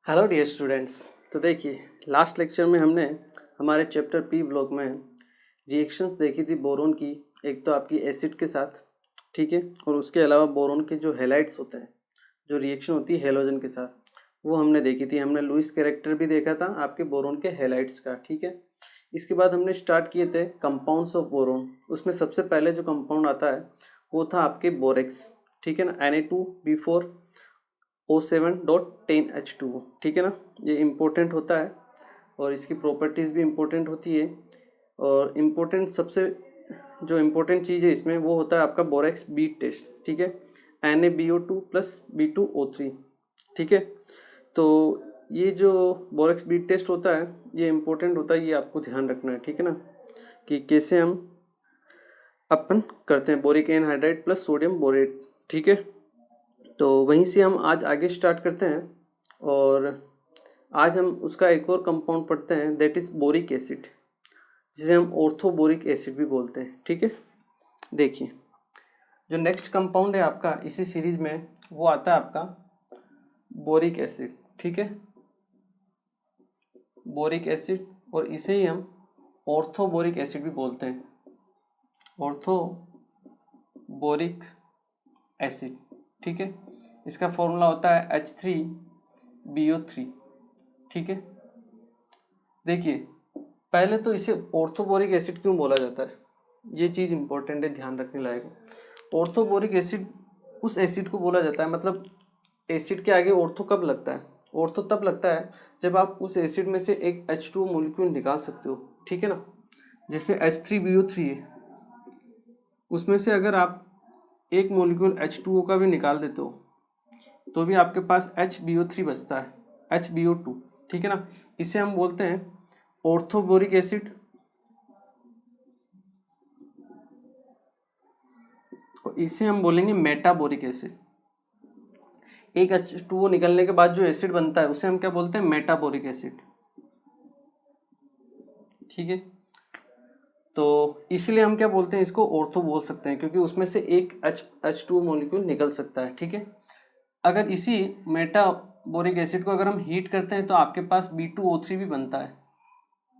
Hello dear students. तो देखिए, last lecture में हमने हमारे चैप्टर पी ब्लॉक में रिएक्शंस देखी थी बोरोन की। एक तो आपकी एसिड के साथ, ठीक है, और उसके अलावा बोरोन के जो हैलाइड्स होते हैं, जो रिएक्शन होती है हेलोजन के साथ, वो हमने देखी थी। हमने लुईस कैरेक्टर भी देखा था आपके बोरोन के हैलाइड्स का, ठीक है। इसके बाद हमने स्टार्ट किए थे कंपाउंड्स ऑफ बोरोन। उसमें सबसे पहले जो कंपाउंड आता है वो था आपके बोरेक्स, ठीक है ना, Na2B4O7.10H2O, ठीक है ना। ये इम्पोर्टेंट होता है और इसकी प्रॉपर्टीज़ भी इम्पोर्टेंट होती है। और इम्पोर्टेंट सबसे जो इम्पोर्टेंट चीज़ है इसमें वो होता है आपका बोरेक्स बीट टेस्ट, ठीक है, Na BO2+B2O3, ठीक है। तो ये जो बोरेक्स बीट टेस्ट होता है ये इम्पोर्टेंट होता है, ये आपको ध्यान रखना है, ठीक है ना, कि कैसे हम अपन करते हैं boric anhydride plus sodium borate, ठीक है। तो वहीं से हम आज आगे स्टार्ट करते हैं और आज हम उसका एक और कंपाउंड पढ़ते हैं, दैट इज़ बोरिक एसिड, जिसे हम ऑर्थोबोरिक एसिड भी बोलते हैं, ठीक है। देखिए, जो नेक्स्ट कंपाउंड है आपका इसी सीरीज में वो आता है आपका बोरिक एसिड, ठीक है, बोरिक एसिड, और इसे ही हम ऑर्थोबोरिक एसिड भी बोलते हैं, ऑर्थोबोरिक एसिड, ठीक है। इसका फॉर्मूला होता है H3BO3, ठीक है। देखिए, पहले तो इसे ऑर्थोबोरिक एसिड क्यों बोला जाता है, ये चीज़ इंपॉर्टेंट है, ध्यान रखने लायक है। ऑर्थोबोरिक एसिड उस एसिड को बोला जाता है, मतलब एसिड के आगे ऑर्थो कब लगता है, ऑर्थो तब लगता है जब आप उस एसिड में से एक H2O मोलिक्यूल निकाल सकते हो, ठीक है ना। जैसे H3BO3 है, उसमें से अगर आप एक मोलिक्यूल H2O का भी निकाल देते हो तो भी आपके पास HBO3 बचता है, HBO2, ठीक है ना। इसे हम बोलते हैं ऑर्थोबोरिक एसिड, और इसे हम बोलेंगे मेटाबोरिक एसिड। एक H2O निकलने के बाद जो एसिड बनता है उसे हम क्या बोलते हैं, मेटाबोरिक एसिड, ठीक है। तो इसलिए हम क्या बोलते हैं, इसको ऑर्थो बोल सकते हैं क्योंकि उसमें से एक H2O मॉलिक्यूल निकल सकता है, ठीक है। अगर इसी मेटाबोरिक एसिड को अगर हम हीट करते हैं तो आपके पास B2O3 भी बनता है,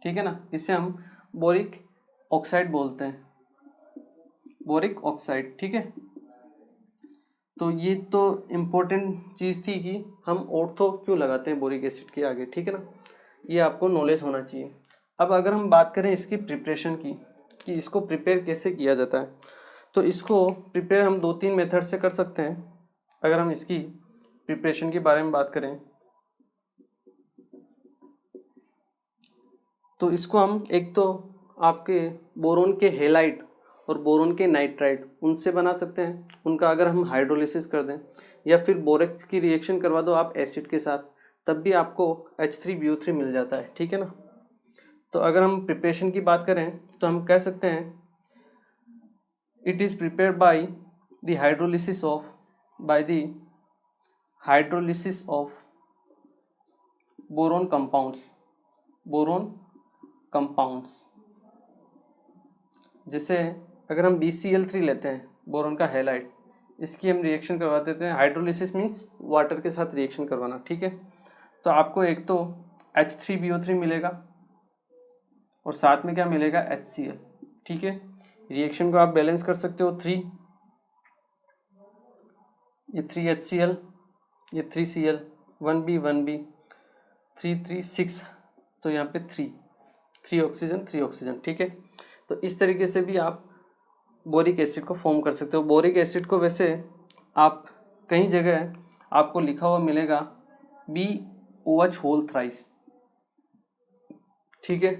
ठीक है ना। इसे हम बोरिक ऑक्साइड बोलते हैं, बोरिक ऑक्साइड, ठीक है। तो ये तो इम्पोर्टेंट चीज़ थी कि हम ऑर्थो क्यों लगाते हैं बोरिक एसिड के आगे, ठीक है ना, ये आपको नॉलेज होना चाहिए। अब अगर हम बात करें इसकी प्रिपरेशन की, कि इसको प्रिपेयर कैसे किया जाता है, तो इसको प्रिपेयर हम 2-3 मेथड से कर सकते हैं। अगर हम इसकी प्रिपरेशन के बारे में बात करें तो इसको हम एक तो आपके बोरोन के हेलाइड और बोरोन के नाइट्राइड उनसे बना सकते हैं, उनका अगर हम हाइड्रोलिसिस कर दें, या फिर बोरेक्स की रिएक्शन करवा दो आप एसिड के साथ, तब भी आपको H3BO3 मिल जाता है, ठीक है ना। तो अगर हम प्रिपरेशन की बात करें तो हम कह सकते हैं it is prepared the hydrolysis of boron compounds. जैसे अगर हम BCl3 लेते हैं, बोरोन का हैलाइड, इसकी हम रिएक्शन करवा देते हैं। हाइड्रोलिसिस मीन्स वाटर के साथ रिएक्शन करवाना, ठीक है। तो आपको एक तो H3BO3 मिलेगा और साथ में क्या मिलेगा, HCl, ठीक है। रिएक्शन को आप बैलेंस कर सकते हो, 3, ये 3HCl, ये 3Cl, 1B 3 3 6, तो यहाँ पे 3 ऑक्सीजन, ठीक है। तो इस तरीके से भी आप बोरिक एसिड को फॉर्म कर सकते हो। बोरिक एसिड को वैसे आप कई जगह आपको लिखा हुआ मिलेगा BOH होल थ्राइस, ठीक है।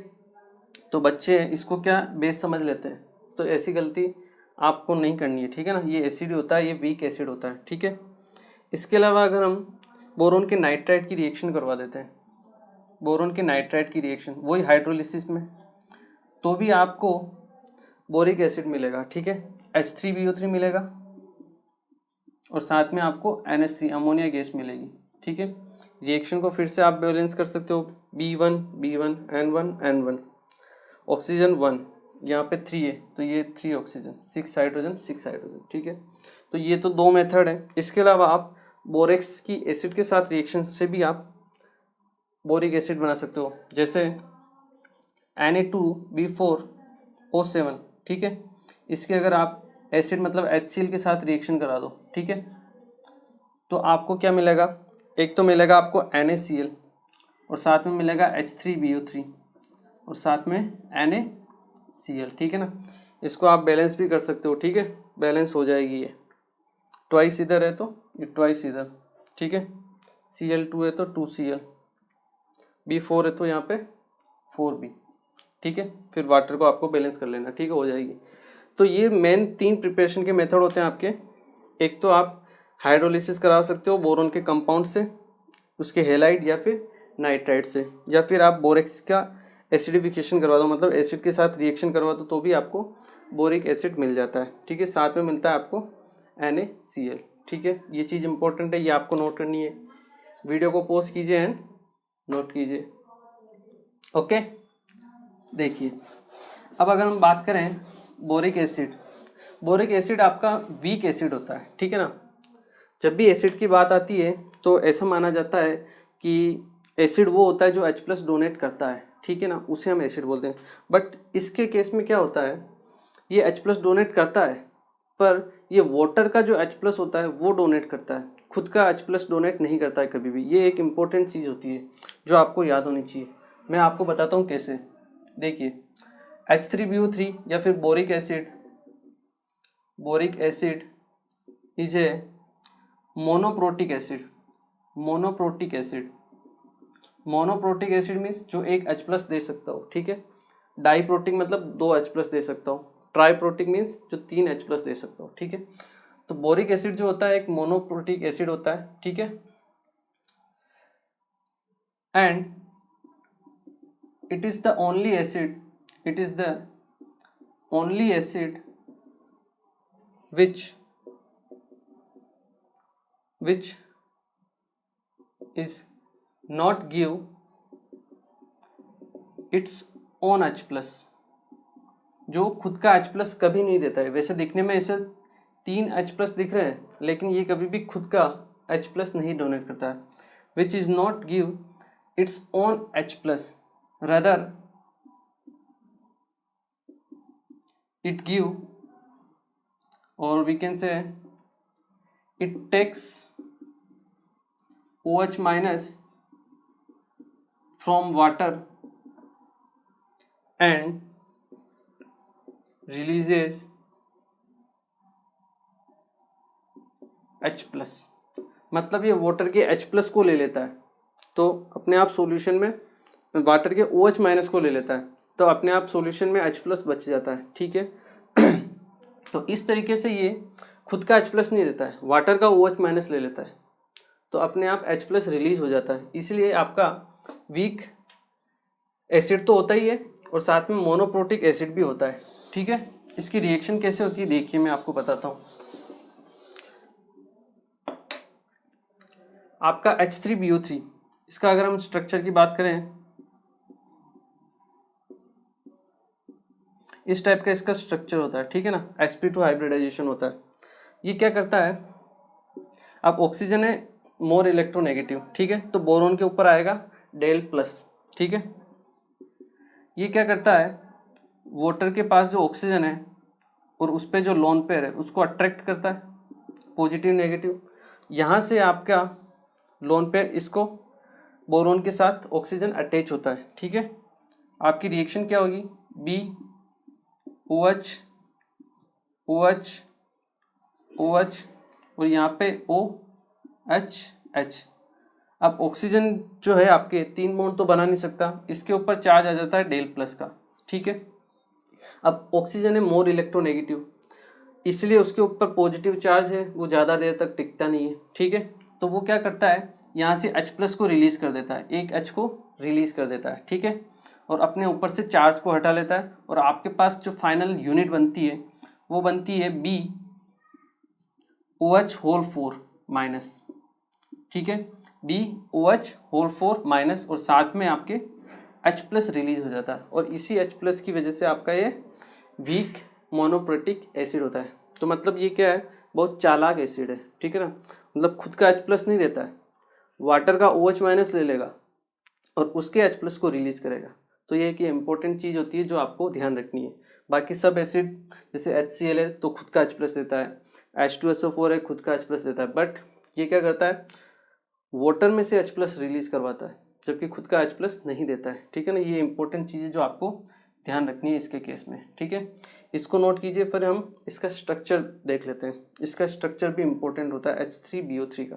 तो बच्चे इसको क्या बेस समझ लेते हैं, तो ऐसी गलती आपको नहीं करनी है, ठीक है ना। ये एसिड होता है, ये वीक एसिड होता है, ठीक है। इसके अलावा अगर हम बोरोन के नाइट्राइड की रिएक्शन करवा देते हैं, बोरोन के नाइट्राइड की रिएक्शन वही हाइड्रोलिसिस में, तो भी आपको बोरिक एसिड मिलेगा, ठीक है। H3BO3 मिलेगा और साथ में आपको NH3 अमोनिया गैस मिलेगी, ठीक है। रिएक्शन को फिर से आप बैलेंस कर सकते हो, B1 N1 ऑक्सीजन 1, यहाँ पे 3 है तो ये 3 ऑक्सीजन, 6 हाइड्रोजन, ठीक है। तो ये तो 2 मेथड है। इसके अलावा आप बोरेक्स की एसिड के साथ रिएक्शन से भी आप बोरिक एसिड बना सकते हो, जैसे Na2B4O7, ठीक है। इसके अगर आप एसिड मतलब HCl के साथ रिएक्शन करा दो, ठीक है, तो आपको क्या मिलेगा, एक तो मिलेगा आपको NaCl और साथ में मिलेगा H3BO3 और साथ में NaCl, ठीक है ना। इसको आप बैलेंस भी कर सकते हो, ठीक है, बैलेंस हो जाएगी ये, ट्वाइस इधर है तो ये ट्वाइस इधर, ठीक है। Cl2 है तो 2Cl, B4 है तो यहाँ पे 4B, ठीक है। फिर वाटर को आपको बैलेंस कर लेना, ठीक है, हो जाएगी। तो ये मेन 3 प्रिपरेशन के मेथड होते हैं आपके। एक तो आप हाइड्रोलिसिस करा सकते हो बोरोन के कंपाउंड से, उसके हेलाइड या फिर नाइट्राइड से, या फिर आप बोरेक्स का एसिडिफिकेशन करवा दो, मतलब एसिड के साथ रिएक्शन करवा दो तो भी आपको बोरिक एसिड मिल जाता है, ठीक है। साथ में मिलता है आपको NaCl, ठीक है। ये चीज़ इंपॉर्टेंट है, ये आपको नोट करनी है। वीडियो को पॉज कीजिए एंड नोट कीजिए, ओके। देखिए अब अगर हम बात करें बोरिक एसिड, बोरिक एसिड आपका वीक एसिड होता है, ठीक है ना। जब भी एसिड की बात आती है तो ऐसा माना जाता है कि एसिड वो होता है जो H+ डोनेट करता है, ठीक है ना, उसे हम एसिड बोलते हैं। बट इसके केस में क्या होता है, ये H+ डोनेट करता है पर ये वाटर का जो H+ होता है वो डोनेट करता है, खुद का H+ डोनेट नहीं करता है कभी भी। ये एक इम्पोर्टेंट चीज़ होती है जो आपको याद होनी चाहिए। मैं आपको बताता हूँ कैसे। देखिए H3BO3 या फिर boric acid is a monoprotic acid. Monoprotic acid means जो एक H+ दे सकता हो, ठीक है। डाइप्रोटिक मतलब 2 H+ दे सकता हो। ट्राइप्रोटिक मीन्स जो 3 H+ दे सकता हो, ठीक है। तो बोरिक एसिड जो होता है एक मोनोप्रोटिक एसिड होता है, ठीक है। And it is the only acid which is not give its own H+, जो खुद का H+ कभी नहीं देता है। वैसे दिखने में ऐसे 3 H+ दिख रहे हैं, लेकिन ये कभी भी खुद का H+ नहीं डोनेट करता है। which is not give its own H+, rather it give, or we can say it takes OH- from water and releases H+। मतलब ये वाटर के H+ को ले लेता है तो अपने आप सॉल्यूशन में वाटर के OH- को ले लेता है, तो अपने आप सॉल्यूशन में H+ बच जाता है, ठीक है। तो इस तरीके से ये खुद का H+ नहीं देता है, वाटर का OH- ले लेता है, तो अपने आप H+ रिलीज हो जाता है। इसलिए आपका वीक एसिड तो होता ही है और साथ में मोनोप्रोटिक एसिड भी होता है, ठीक है। इसकी रिएक्शन कैसे होती है देखिए, मैं आपको बताता हूँ। आपका H3BO3, इसका अगर हम स्ट्रक्चर की बात करें, इस टाइप का इसका स्ट्रक्चर होता है, ठीक है ना। sp2 हाइब्रिडाइजेशन होता है। ये क्या करता है, अब ऑक्सीजन है मोर इलेक्ट्रोनेगेटिव, ठीक है, तो बोरोन के ऊपर आएगा Del+, ठीक है। ये क्या करता है, वाटर के पास जो ऑक्सीजन है और उस पर जो लोन पेयर है उसको अट्रैक्ट करता है, पॉजिटिव नेगेटिव। यहाँ से आपका लोन पेयर इसको बोरोन के साथ ऑक्सीजन अटैच होता है, ठीक है। आपकी रिएक्शन क्या होगी, BOH और यहाँ पे OH। अब ऑक्सीजन जो है आपके 3 बॉन्ड तो बना नहीं सकता, इसके ऊपर चार्ज आ जाता है Del+ का, ठीक है। अब ऑक्सीजन है मोर इलेक्ट्रोनेगेटिव, इसलिए उसके ऊपर पॉजिटिव चार्ज है, वो ज़्यादा देर तक टिकता नहीं है, ठीक है। तो वो क्या करता है, यहाँ से H+ को रिलीज कर देता है, एक H को रिलीज कर देता है, ठीक है, और अपने ऊपर से चार्ज को हटा लेता है। और आपके पास जो फाइनल यूनिट बनती है वो बनती है BOH⁴-, ठीक है, BOH⁴- और साथ में आपके H+ रिलीज हो जाता है, और इसी H+ की वजह से आपका ये वीक मोनोप्रोटिक एसिड होता है। तो मतलब ये क्या है, बहुत चालाक एसिड है, ठीक है ना। मतलब खुद का H+ नहीं देता है, वाटर का OH- ले लेगा और उसके H+ को रिलीज करेगा। तो ये एक इंपॉर्टेंट चीज़ होती है जो आपको ध्यान रखनी है। बाकी सब एसिड जैसे HCl है तो खुद का H+ देता है, H2SO4 है खुद का H+ देता है, बट ये क्या करता है, वाटर में से H+ रिलीज करवाता है जबकि खुद का H+ नहीं देता है। ठीक है ना, ये इंपॉर्टेंट चीज़ है जो आपको ध्यान रखनी है इसके केस में। ठीक है, इसको नोट कीजिए। फिर हम इसका स्ट्रक्चर देख लेते हैं। इसका स्ट्रक्चर भी इंपॉर्टेंट होता है H3BO3 का,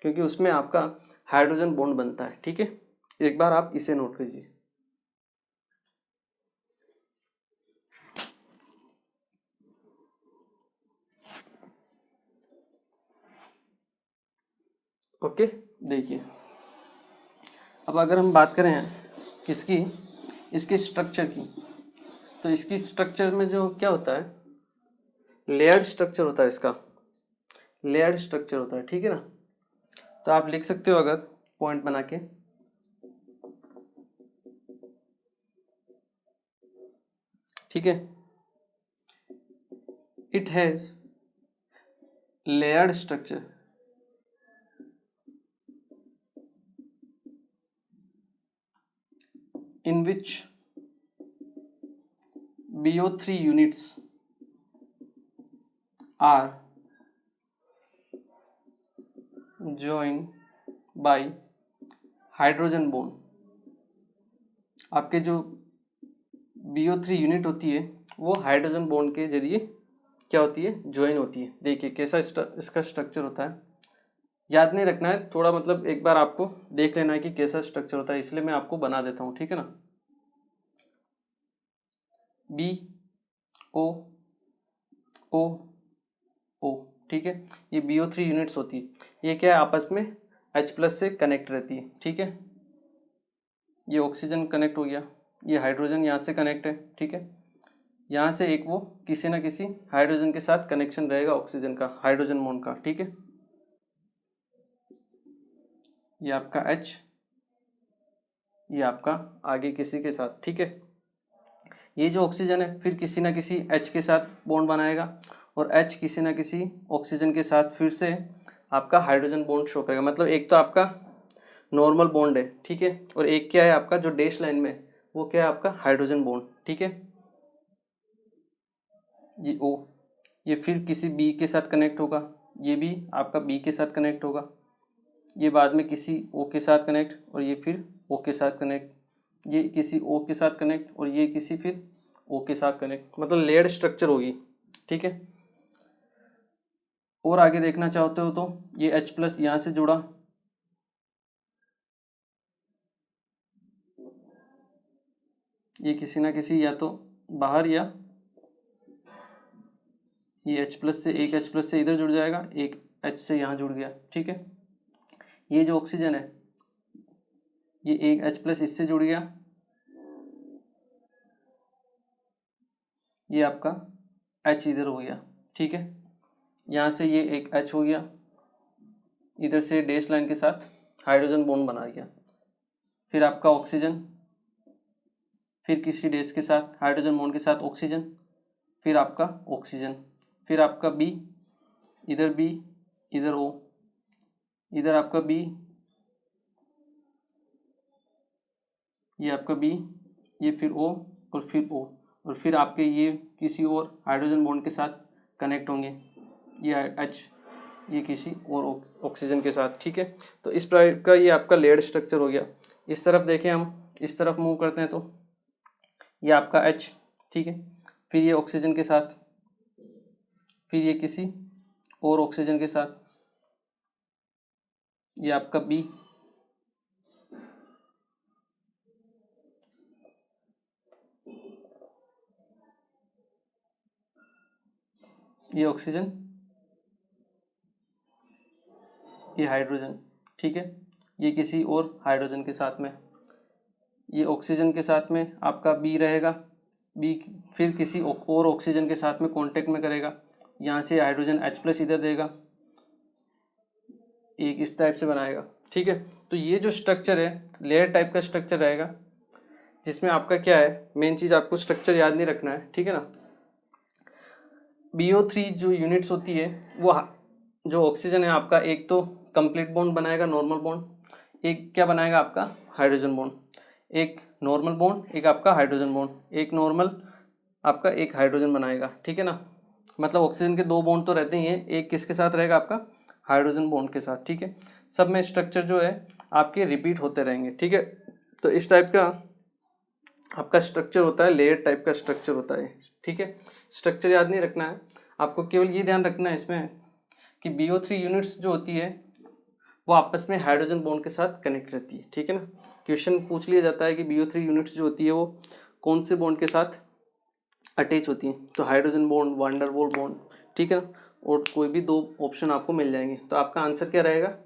क्योंकि उसमें आपका हाइड्रोजन बॉन्ड बनता है। ठीक है, एक बार आप इसे नोट कीजिए। ओके, देखिए अब अगर हम बात करें किसकी, इसके स्ट्रक्चर की, तो इसकी स्ट्रक्चर में जो क्या होता है, लेयर्ड स्ट्रक्चर होता है। इसका लेयर्ड स्ट्रक्चर होता है। ठीक है ना, तो आप लिख सकते हो अगर पॉइंट बना के, ठीक है, it has layered structure in which BO3 units are joined by hydrogen bond. आपके जो BO3 यूनिट होती है वो हाइड्रोजन बॉन्ड के जरिए क्या होती है, ज्वाइन होती है। देखिए कैसा इसका स्ट्रक्चर होता है, याद नहीं रखना है थोड़ा, मतलब एक बार आपको देख लेना है कि कैसा स्ट्रक्चर होता है, इसलिए मैं आपको बना देता हूँ। ठीक है ना, BO O O, ठीक है, ये BO3 यूनिट्स होती है। ये क्या है, आपस में H+ से कनेक्ट रहती है। ठीक है, ये ऑक्सीजन कनेक्ट हो गया, ये हाइड्रोजन यहाँ से कनेक्ट है। ठीक है, यहाँ से एक वो किसी ना किसी हाइड्रोजन के साथ कनेक्शन रहेगा ऑक्सीजन का, हाइड्रोजन बॉन्ड का। ठीक है, ये आपका H, ये आपका आगे किसी के साथ। ठीक है, ये जो ऑक्सीजन है फिर किसी ना किसी H के साथ बॉन्ड बनाएगा और H किसी ना किसी ऑक्सीजन के साथ फिर से आपका हाइड्रोजन बॉन्ड शो करेगा। मतलब एक तो आपका नॉर्मल बॉन्ड है, ठीक है, और एक क्या है आपका जो डैश लाइन में वो क्या है आपका हाइड्रोजन बॉन्ड। ठीक है, ये O, ये फिर किसी B के साथ कनेक्ट होगा, ये भी आपका B के साथ कनेक्ट होगा, ये बाद में किसी O के साथ कनेक्ट, और ये फिर O के साथ कनेक्ट, ये किसी O के साथ कनेक्ट, और ये किसी फिर O के साथ कनेक्ट, मतलब लेयर्ड स्ट्रक्चर होगी। ठीक है, और आगे देखना चाहते हो तो ये H+ यहाँ से जुड़ा, ये किसी ना किसी या तो बाहर, या ये H+ से एक H+ से इधर जुड़ जाएगा, एक H से यहाँ जुड़ गया। ठीक है, ये जो ऑक्सीजन है ये एक H+ इससे जुड़ गया, ये आपका H इधर हो गया। ठीक है, यहाँ से ये एक H हो गया, इधर से डैश लाइन के साथ हाइड्रोजन बॉन्ड बना गया, फिर आपका ऑक्सीजन, फिर किसी डैश के साथ हाइड्रोजन बॉन्ड के साथ ऑक्सीजन, फिर आपका ऑक्सीजन, फिर आपका B, इधर B, इधर O, इधर आपका B, ये आपका B, ये फिर O और फिर O, और फिर आपके ये किसी और हाइड्रोजन बॉन्ड के साथ कनेक्ट होंगे, ये H, ये किसी और ऑक्सीजन के साथ। ठीक है, तो इस प्रकार का ये आपका लेयर्ड स्ट्रक्चर हो गया। इस तरफ देखें, हम इस तरफ मूव करते हैं तो ये आपका H, ठीक है, फिर ये ऑक्सीजन के साथ, फिर ये किसी और ऑक्सीजन के साथ, ये आपका B, ये ऑक्सीजन, ये हाइड्रोजन। ठीक है, ये किसी और हाइड्रोजन के साथ में, ये ऑक्सीजन के साथ में आपका B रहेगा, B फिर किसी और ऑक्सीजन के साथ में कांटेक्ट में करेगा, यहाँ से हाइड्रोजन H+ इधर देगा, एक इस टाइप से बनाएगा। ठीक है, तो ये जो स्ट्रक्चर है लेयर टाइप का स्ट्रक्चर रहेगा, जिसमें आपका क्या है, मेन चीज़ आपको स्ट्रक्चर याद नहीं रखना है। ठीक है ना, BO3 जो यूनिट्स होती है वो जो ऑक्सीजन है आपका, एक तो कंप्लीट बॉन्ड बनाएगा, नॉर्मल बॉन्ड, एक क्या बनाएगा आपका हाइड्रोजन बॉन्ड, एक नॉर्मल बॉन्ड, एक आपका हाइड्रोजन बॉन्ड, एक नॉर्मल आपका एक हाइड्रोजन बनाएगा, ठीक है ना। मतलब ऑक्सीजन के 2 बॉन्ड तो रहते ही हैं, एक किसके साथ रहेगा आपका हाइड्रोजन बॉन्ड के साथ, ठीक है। सब में स्ट्रक्चर जो है आपके रिपीट होते रहेंगे, ठीक है। तो इस टाइप का आपका स्ट्रक्चर होता है, लेयर टाइप का स्ट्रक्चर होता है, ठीक है। स्ट्रक्चर याद नहीं रखना है आपको, केवल ये ध्यान रखना है इसमें कि BO3 यूनिट्स जो होती है वो आपस में हाइड्रोजन बॉन्ड के साथ कनेक्ट रहती है, ठीक है ना। क्वेश्चन पूछ लिया जाता है कि BO3 यूनिट्स जो होती है वो कौन से बॉन्ड के साथ अटैच होती हैं, तो hydrogen bond, van der Waals bond, ठीक है ना। और कोई भी 2 ऑप्शन आपको मिल जाएंगे, तो आपका आंसर क्या रहेगा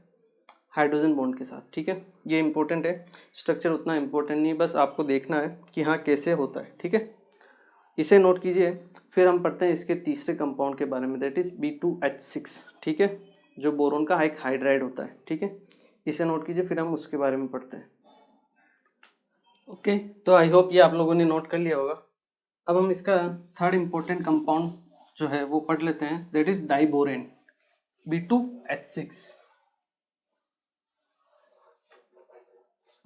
हाइड्रोजन बॉन्ड के साथ, ठीक है। ये इंपॉर्टेंट है, स्ट्रक्चर उतना इंपॉर्टेंट नहीं है, बस आपको देखना है कि हाँ कैसे होता है, ठीक है। इसे नोट कीजिए। फिर हम पढ़ते हैं इसके तीसरे कंपाउंड के बारे में, दैट इज B2H6, ठीक है, जो बोरोन का एक हाइड्राइड होता है, ठीक है। इसे नोट कीजिए, फिर हम उसके बारे में पढ़ते हैं। ओके, तो आई होप ये आप लोगों ने नोट कर लिया होगा। अब हम इसका थर्ड इंपॉर्टेंट कंपाउंड जो है वो पढ़ लेते हैं, दैट इज डाइबोरेन, B2H6।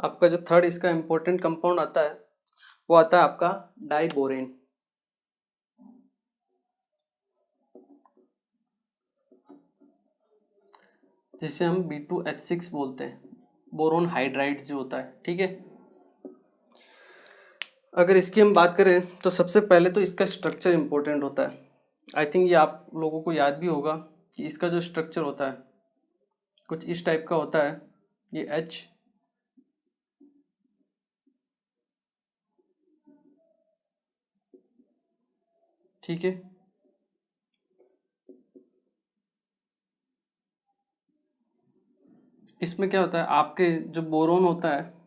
आपका जो थर्ड इसका इंपॉर्टेंट कंपाउंड आता है वो आता है आपका डाइबोरेन, जिसे हम B2H6 बोलते हैं, बोरोन हाइड्राइड जो होता है, ठीक है। अगर इसकी हम बात करें तो सबसे पहले तो इसका स्ट्रक्चर इंपॉर्टेंट होता है। आई थिंक ये आप लोगों को याद भी होगा कि इसका जो स्ट्रक्चर होता है कुछ इस टाइप का होता है, ये H, ठीक है। इसमें क्या होता है, आपके जो बोरोन होता है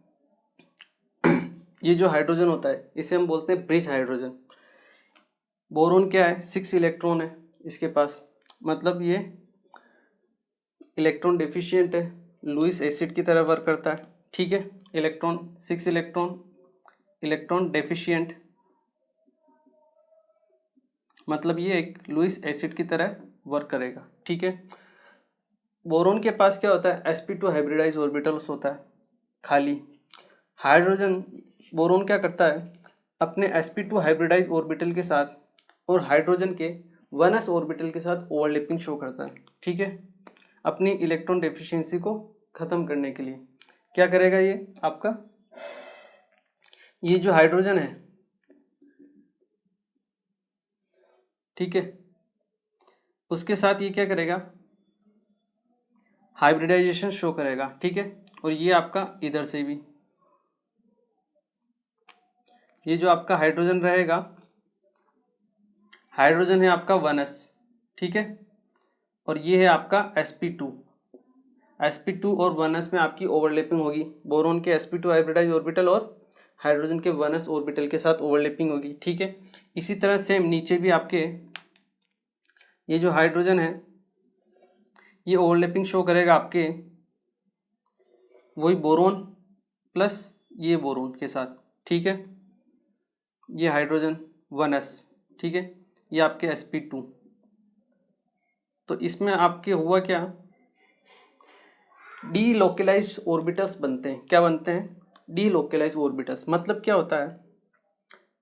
ये जो हाइड्रोजन होता है इसे हम बोलते हैं ब्रिज हाइड्रोजन। बोरोन क्या है, 6 इलेक्ट्रॉन है इसके पास, मतलब ये इलेक्ट्रॉन डेफिशिएंट है, लुईस एसिड की तरह वर्क करता है, ठीक है। इलेक्ट्रॉन 6 इलेक्ट्रॉन डेफिशिएंट, मतलब ये एक लुईस एसिड की तरह वर्क करेगा, ठीक है। बोरोन के पास क्या होता है, sp2 हाइब्रिडाइज ऑर्बिटल्स होता है खाली। हाइड्रोजन बोरोन क्या करता है, अपने sp2 हाइब्रिडाइज ऑर्बिटल के साथ और हाइड्रोजन के 1s ऑर्बिटल के साथ ओवरलैपिंग शो करता है, ठीक है। अपनी इलेक्ट्रॉन डेफिशिएंसी को खत्म करने के लिए क्या करेगा ये आपका, ये जो हाइड्रोजन है, ठीक है, उसके साथ ये क्या करेगा, हाइब्रिडाइजेशन शो करेगा, ठीक है। और ये आपका इधर से भी ये जो आपका हाइड्रोजन रहेगा, हाइड्रोजन है आपका 1s, ठीक है। और ये है आपका sp2 और 1s में आपकी ओवरलैपिंग होगी, बोरोन के sp2 हाइब्रिडाइज ऑर्बिटल और हाइड्रोजन के 1s ऑर्बिटल के साथ ओवरलैपिंग होगी, ठीक है। इसी तरह सेम नीचे भी आपके ये जो हाइड्रोजन है ये ओवरलैपिंग शो करेगा आपके वही बोरोन प्लस ये बोरोन के साथ, ठीक है। ये हाइड्रोजन 1s, ठीक है, ये आपके sp2। तो इसमें आपके हुआ क्या, डीलोकलाइज ऑर्बिटल्स बनते हैं। क्या बनते हैं, डीलोकलाइज ऑर्बिटल्स। मतलब क्या होता है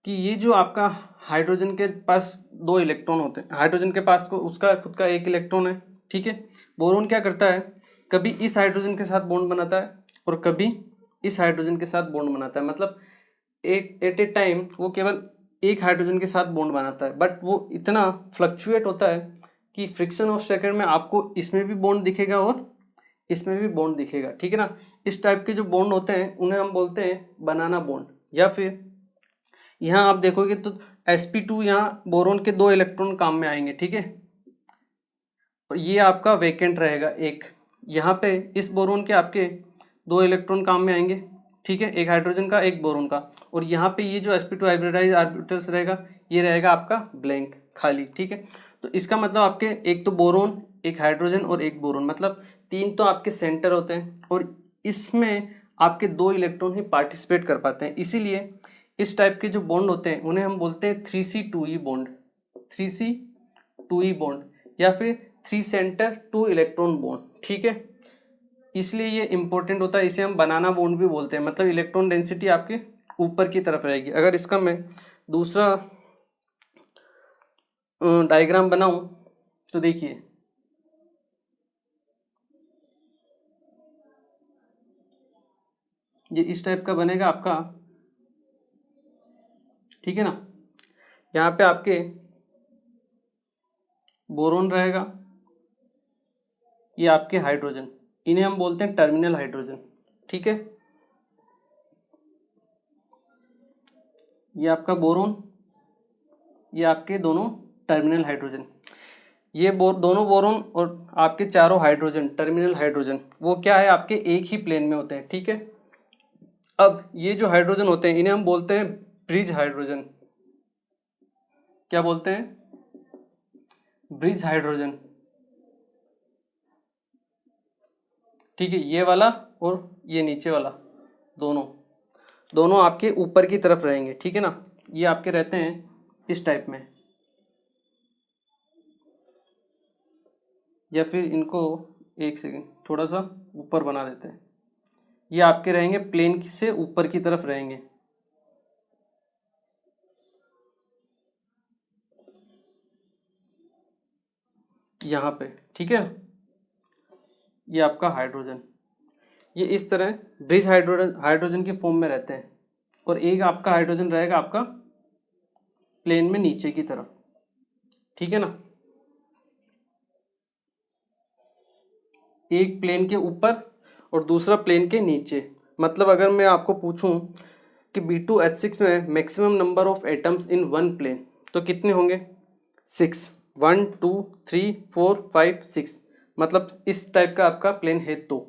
कि ये जो आपका हाइड्रोजन के पास 2 इलेक्ट्रॉन होते हैं, हाइड्रोजन के पास को उसका खुद का 1 इलेक्ट्रॉन है, ठीक है। बोरोन क्या करता है, कभी इस हाइड्रोजन के साथ बॉन्ड बनाता है और कभी इस हाइड्रोजन के साथ बॉन्ड बनाता है। मतलब एट ए टाइम वो केवल एक हाइड्रोजन के साथ बॉन्ड बनाता है, बट वो इतना फ्लक्चुएट होता है कि फ्रिक्शन ऑफ सेकंड में आपको इसमें भी बॉन्ड दिखेगा और इसमें भी बॉन्ड दिखेगा, ठीक है ना। इस टाइप के जो बॉन्ड होते हैं उन्हें हम बोलते हैं बनाना बॉन्ड। या फिर यहाँ आप देखोगे तो sp2 यहाँ बोरोन के 2 इलेक्ट्रॉन काम में आएंगे, ठीक है। और ये आपका वेकेंट रहेगा एक, यहाँ पे इस बोरोन के आपके 2 इलेक्ट्रॉन काम में आएंगे, ठीक है, एक हाइड्रोजन का एक बोरोन का। और यहाँ पे ये जो sp2 हाइब्रिडाइज ऑर्बिटल्स रहेगा ये रहेगा आपका ब्लैंक खाली, ठीक है। तो इसका मतलब आपके एक तो बोरोन, एक हाइड्रोजन और एक बोरोन, मतलब 3 तो आपके सेंटर होते हैं और इसमें आपके 2 इलेक्ट्रॉन ही पार्टिसिपेट कर पाते हैं। इसीलिए इस टाइप के जो बॉन्ड होते हैं उन्हें हम बोलते हैं 3c2e बॉन्ड, 3c2e बॉन्ड, या फिर 3 सेंटर 2 इलेक्ट्रॉन बॉन्ड, ठीक है। इसलिए ये इंपॉर्टेंट होता है, इसे हम बनाना बॉन्ड भी बोलते हैं, मतलब इलेक्ट्रॉन डेंसिटी आपके ऊपर की तरफ रहेगी। अगर इसका मैं दूसरा डायग्राम बनाऊं तो देखिए, ये इस टाइप का बनेगा आपका, ठीक है ना। यहाँ पे आपके बोरोन रहेगा, ये आपके हाइड्रोजन, इन्हें हम बोलते हैं टर्मिनल हाइड्रोजन, ठीक है। ये आपका बोरोन, ये आपके दोनों टर्मिनल हाइड्रोजन। ये दोनों बोरोन और आपके चारों हाइड्रोजन टर्मिनल हाइड्रोजन वो क्या है, आपके एक ही प्लेन में होते हैं, ठीक है। अब ये जो हाइड्रोजन होते हैं इन्हें हम बोलते हैं ब्रिज हाइड्रोजन। क्या बोलते हैं? ब्रिज हाइड्रोजन, ठीक है। ये वाला और ये नीचे वाला दोनों आपके ऊपर की तरफ रहेंगे, ठीक है ना। ये आपके रहते हैं इस टाइप में, या फिर इनको एक सेकेंड थोड़ा सा ऊपर बना देते हैं। ये आपके रहेंगे प्लेन से ऊपर की तरफ रहेंगे, यहाँ पे, ठीक है। ये आपका हाइड्रोजन, ये इस तरह ब्रिज हाइड्रोजन की फॉर्म में रहते हैं, और एक आपका हाइड्रोजन रहेगा आपका प्लेन में नीचे की तरफ, ठीक है ना। एक प्लेन के ऊपर और दूसरा प्लेन के नीचे। मतलब अगर मैं आपको पूछूं कि B2H6 में maximum number of atoms in one plane तो कितने होंगे? 6, 1 2 3 4 5 6, मतलब इस टाइप का आपका प्लेन है। तो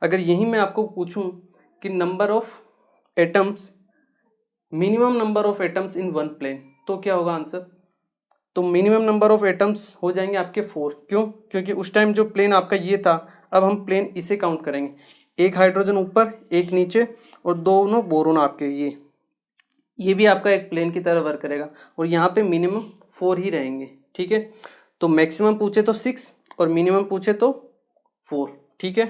अगर यही मैं आपको पूछूं कि number of atoms, minimum number of atoms in one plane, तो क्या होगा आंसर? तो मिनिमम नंबर ऑफ एटम्स हो जाएंगे आपके 4। क्यों? क्योंकि उस टाइम जो प्लेन आपका ये था, अब हम प्लेन इसे काउंट करेंगे, एक हाइड्रोजन ऊपर एक नीचे और दोनों बोरोन आपके, ये भी आपका एक प्लेन की तरह वर्क करेगा, और यहाँ पे मिनिमम 4 ही रहेंगे, ठीक है। तो मैक्सिमम पूछे तो 6 और मिनिमम पूछे तो 4, ठीक है।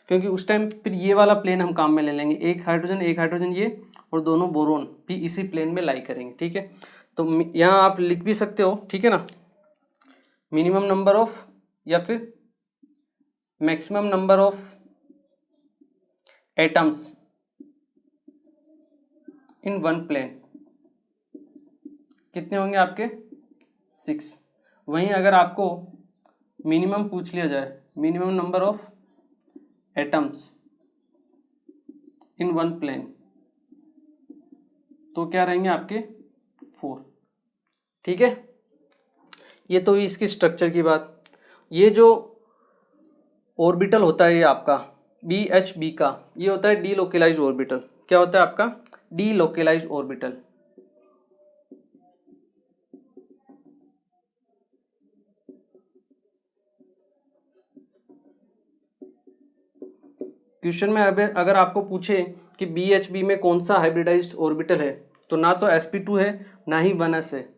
क्योंकि उस टाइम फिर ये वाला प्लेन हम काम में ले लेंगे, एक हाइड्रोजन ये और दोनों बोरोन भी इसी प्लेन में लाई करेंगे, ठीक है। तो यहाँ आप लिख भी सकते हो, ठीक है ना, मिनिमम नंबर ऑफ या फिर maximum number of atoms in one plane कितने होंगे आपके? 6। वहीं अगर आपको मिनिमम पूछ लिया जाए, minimum number of atoms in one plane, तो क्या रहेंगे आपके? 4, ठीक है। ये तो इसकी स्ट्रक्चर की बात। ये जो ऑर्बिटल होता है ये आपका BHB का, ये होता है डीलोकेलाइज्ड ऑर्बिटल। क्या होता है आपका? डीलोकेलाइज्ड ऑर्बिटल। क्वेश्चन में अगर आपको पूछे कि BHB में कौन सा हाइब्रिडाइज्ड ऑर्बिटल है, तो ना तो sp2 है ना ही 1s है,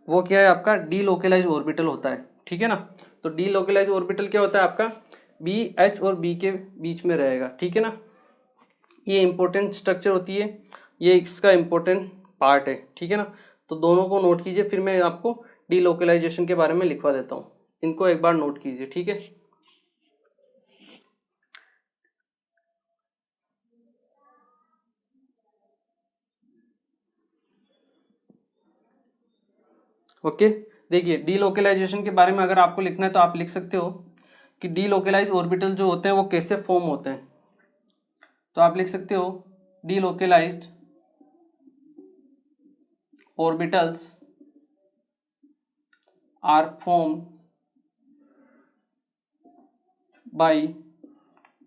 वो क्या है आपका? डीलोकेलाइज्ड ऑर्बिटल होता है, ठीक है ना। तो डीलोकेलाइज्ड ऑर्बिटल क्या होता है आपका? BH और B के बीच में रहेगा, ठीक है ना। ये इंपॉर्टेंट स्ट्रक्चर होती है, ये इसका इंपॉर्टेंट पार्ट है, ठीक है ना। तो दोनों को नोट कीजिए, फिर मैं आपको डीलोकेलाइजेशन के बारे में लिखवा देता हूँ। इनको एक बार नोट कीजिए, ठीक है। ओके, देखिए डीलोकेलाइजेशन के बारे में अगर आपको लिखना है तो आप लिख सकते हो कि डीलोकेलाइज ऑर्बिटल जो होते हैं वो कैसे फॉर्म होते हैं। तो आप लिख सकते हो delocalized orbitals are formed by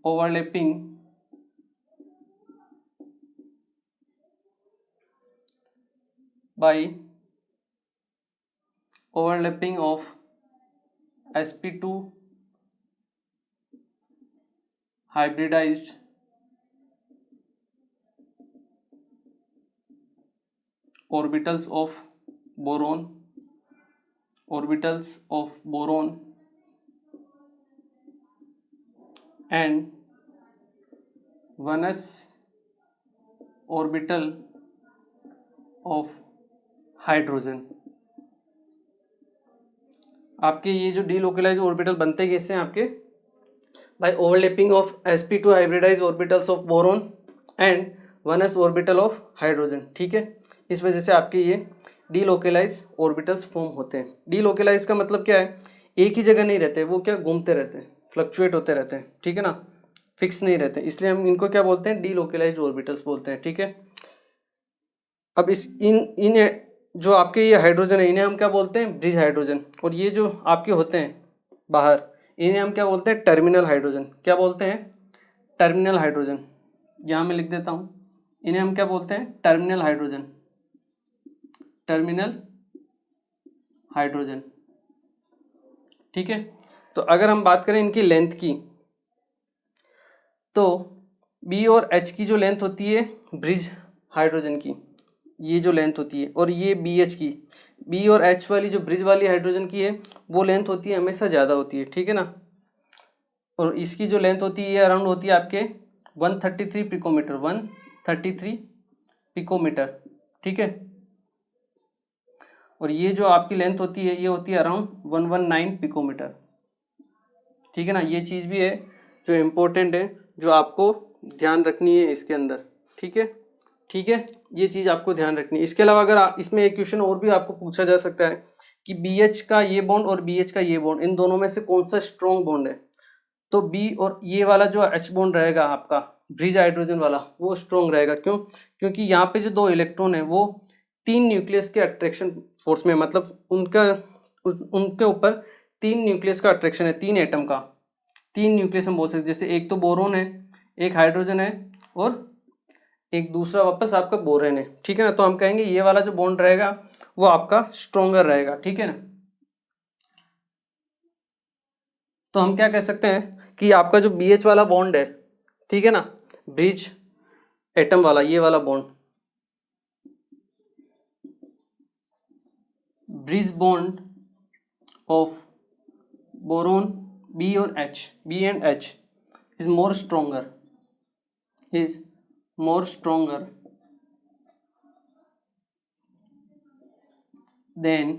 overlapping of sp2 hybridized orbitals of boron and 1s orbital of hydrogen. आपके ये जो डीलोकलाइज ऑर्बिटल बनते कैसे हैं आपके, by overlapping of sp2 hybridized orbitals of boron and 1s orbital of hydrogen. ठीक है, इस वजह से आपके ये डीलोकलाइज ऑर्बिटल्स फॉर्म होते हैं। डीलोकलाइज का मतलब क्या है, एक ही जगह नहीं रहते, वो क्या घूमते रहते हैं, फ्लक्चुएट होते रहते हैं। ठीक है ना, फिक्स नहीं रहते, इसलिए हम इनको क्या बोलते हैं, डीलोकलाइज्ड ऑर्बिटल्स बोलते हैं। ठीक है, अब इस इन जो आपके ये हाइड्रोजन है इन्हें हम क्या बोलते हैं, ब्रिज हाइड्रोजन। और ये जो आपके होते हैं बाहर, इन्हें हम क्या बोलते हैं, टर्मिनल हाइड्रोजन। क्या बोलते हैं, टर्मिनल हाइड्रोजन। यहाँ मैं लिख देता हूँ, इन्हें हम क्या बोलते हैं, टर्मिनल हाइड्रोजन, टर्मिनल हाइड्रोजन। ठीक है, तो अगर हम बात करें इनकी लेंथ की, तो बी और एच की जो लेंथ होती है ब्रिज हाइड्रोजन की, ये जो लेंथ होती है, और ये बी एच की, बी और एच वाली जो ब्रिज वाली हाइड्रोजन की है वो लेंथ होती है हमेशा ज़्यादा होती है। ठीक है ना, और इसकी जो लेंथ होती है अराउंड होती है आपके 133 पिकोमीटर, 133 पिकोमीटर। ठीक है, और ये जो आपकी लेंथ होती है ये होती है अराउंड 119 पिकोमीटर। ठीक है ना, ये चीज़ भी है जो इम्पोर्टेंट है, जो आपको ध्यान रखनी है इसके अंदर। ठीक है, ठीक है, ये चीज़ आपको ध्यान रखनी है। इसके अलावा अगर इसमें एक क्वेश्चन और भी आपको पूछा जा सकता है कि बी एच का ये बॉन्ड और बी एच का ये बॉन्ड, इन दोनों में से कौन सा स्ट्रॉन्ग बॉन्ड है, तो बी और ये वाला जो एच बॉन्ड रहेगा आपका ब्रिज हाइड्रोजन वाला, वो स्ट्रॉन्ग रहेगा। क्यों, क्योंकि यहाँ पे जो दो इलेक्ट्रॉन है वो 3 न्यूक्लियस के अट्रैक्शन फोर्स में, मतलब उनके ऊपर 3 न्यूक्लियस का अट्रैक्शन है, 3 एटम का, 3 न्यूक्लियस हम बोल सकते हैं। जैसे एक तो बोरोन है, एक हाइड्रोजन है, और एक दूसरा वापस आपका बोरेन है। ठीक है ना, तो हम कहेंगे ये वाला जो बॉन्ड रहेगा वो आपका स्ट्रॉन्गर रहेगा। ठीक है ना, तो हम क्या कह सकते हैं कि आपका जो बी एच वाला बॉन्ड है, ठीक है ना, ब्रिज एटम वाला, ये वाला bond, bridge bond of boron B और H, B and H is more stronger, is more stronger than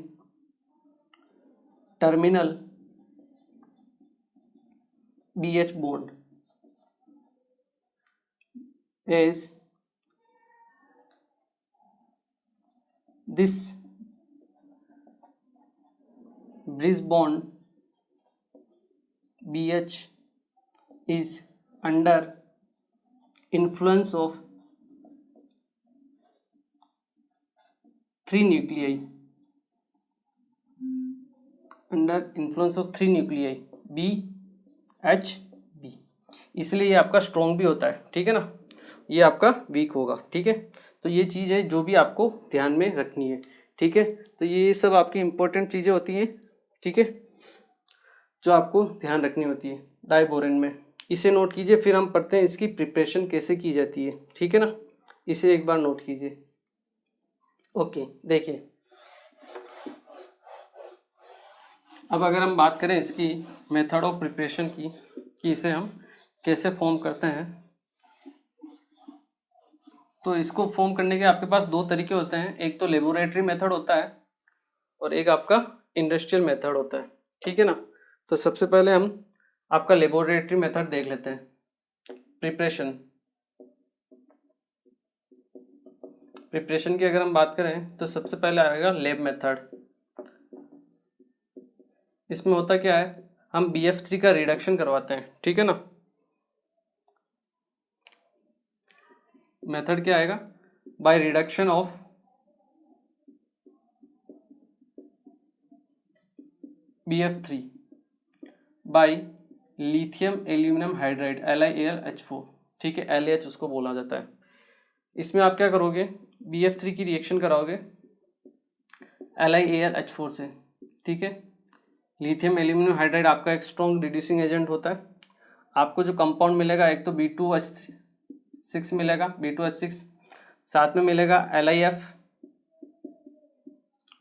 terminal BH bond, is this bridge bond BH is under influence of 3 nuclei, under influence of 3 nuclei B H B, इसलिए ये आपका strong भी होता है। ठीक है ना, ये आपका वीक होगा। ठीक है, तो ये चीज़ है जो भी आपको ध्यान में रखनी है। ठीक है, तो ये सब आपकी इंपॉर्टेंट चीज़ें होती हैं। ठीक है, जो आपको ध्यान रखनी होती है डाइबोरेन में, इसे नोट कीजिए। फिर हम पढ़ते हैं इसकी प्रिपरेशन कैसे की जाती है। ठीक है ना, इसे एक बार नोट कीजिए। ओके, देखिए अब अगर हम बात करें इसकी मेथड ऑफ प्रिपरेशन की, कि इसे हम कैसे फॉर्म करते हैं, तो इसको फॉर्म करने के आपके पास 2 तरीके होते हैं। एक तो लेबोरेटरी मेथड होता है और एक आपका इंडस्ट्रियल मेथड होता है। ठीक है ना, तो सबसे पहले हम आपका लेबोरेटरी मेथड देख लेते हैं। प्रिपरेशन की अगर हम बात करें तो सबसे पहले आएगा लैब मेथड। इसमें होता क्या है, हम BF3 का रिडक्शन करवाते हैं। ठीक है ना, मेथड क्या आएगा, by reduction of BF3 by lithium aluminium hydride LiAlH4। ठीक है, LaH उसको बोला जाता है। इसमें आप क्या करोगे, BF3 की रिएक्शन कराओगे LiAlH4 से। ठीक है, लिथियम एल्यूमिनियम हाइड्राइड आपका एक स्ट्रॉन्ग रिड्यूसिंग एजेंट होता है। आपको जो कंपाउंड मिलेगा, एक तो B2H6 मिलेगा, B2H6, साथ में मिलेगा LiF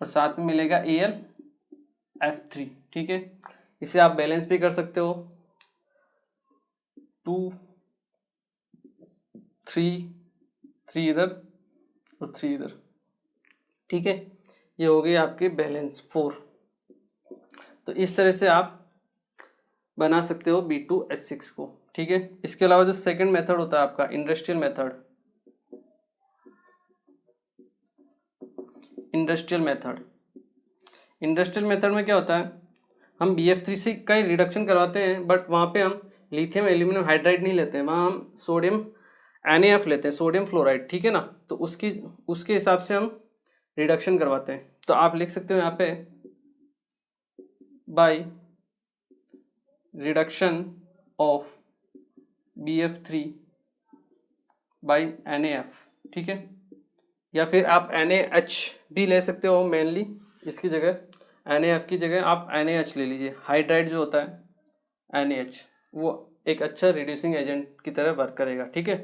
और साथ में मिलेगा AlF3। ठीक है, इसे आप बैलेंस भी कर सकते हो, 2 3 इधर और 3 इधर, ठीक है। ये हो गई आपकी बैलेंस 4। तो इस तरह से आप बना सकते हो B2H6 को, ठीक है। इसके अलावा जो सेकंड मेथड होता है आपका इंडस्ट्रियल मेथड, इंडस्ट्रियल मेथड में क्या होता है, हम BF3 का ही रिडक्शन करवाते हैं, बट वहाँ पे हम लिथियम एल्यूमिनियम हाइड्राइड नहीं लेते हैं, वहाँ हम सोडियम NaF लेते हैं, सोडियम फ्लोराइड, ठीक है ना। तो उसके हिसाब से हम रिडक्शन करवाते हैं। तो आप लिख सकते हो यहाँ पे by reduction of BF3 by NaF, ठीक है। या फिर आप NaH भी ले सकते हो, मेनली इसकी जगह NaF की जगह आप NaH ले लीजिए। हाइड्राइड जो होता है NaH, वो एक अच्छा रिड्यूसिंग एजेंट की तरह वर्क करेगा, ठीक है।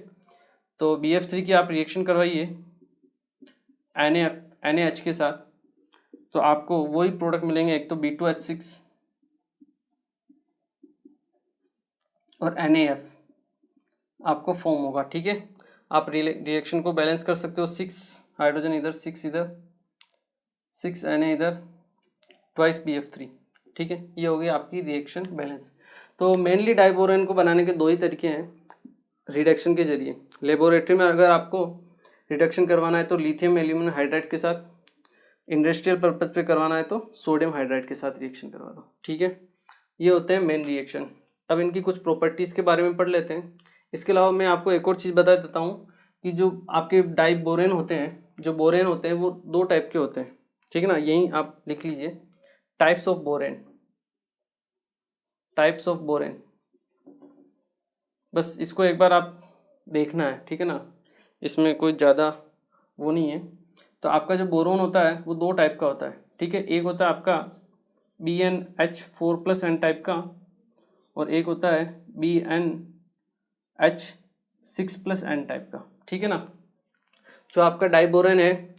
तो BF3 की आप रिएक्शन करवाइए NaH के साथ, तो आपको वही प्रोडक्ट मिलेंगे, एक तो B2H6 और NaF आपको फॉर्म होगा, ठीक है। आप रिएक्शन को बैलेंस कर सकते हो, 6 हाइड्रोजन इधर, 6 इधर, 6 Na इधर, ट्वाइस BF3, ठीक है। ये हो गई आपकी रिएक्शन बैलेंस। तो मेनली डाइबोरेन को बनाने के 2 ही तरीके हैं रिडक्शन के जरिए। लेबोरेटरी में अगर आपको रिडक्शन करवाना है तो लिथियम एल्यूमिनियम हाइड्राइड के साथ, इंडस्ट्रियल पर्पज पे करवाना है तो सोडियम हाइड्राइड के साथ रिएक्शन करवा दो, ठीक है। ये होते हैं मेन रिएक्शन। अब इनकी कुछ प्रॉपर्टीज़ के बारे में पढ़ लेते हैं। इसके अलावा मैं आपको एक और चीज़ बता देता हूँ कि जो आपके डाइबोरेन होते हैं, जो बोरेन होते हैं, वो 2 टाइप के होते हैं, ठीक है ना। यहीं आप लिख लीजिए, टाइप्स ऑफ बोरेन, बस इसको एक बार आप देखना है, ठीक है ना। इसमें कोई ज़्यादा वो नहीं है। तो आपका जो बोरोन होता है वो 2 टाइप का होता है, ठीक है। एक होता है आपका BnH4+N टाइप का, और एक होता है BnH6+N टाइप का, ठीक है ना। जो आपका डाइबोरेन है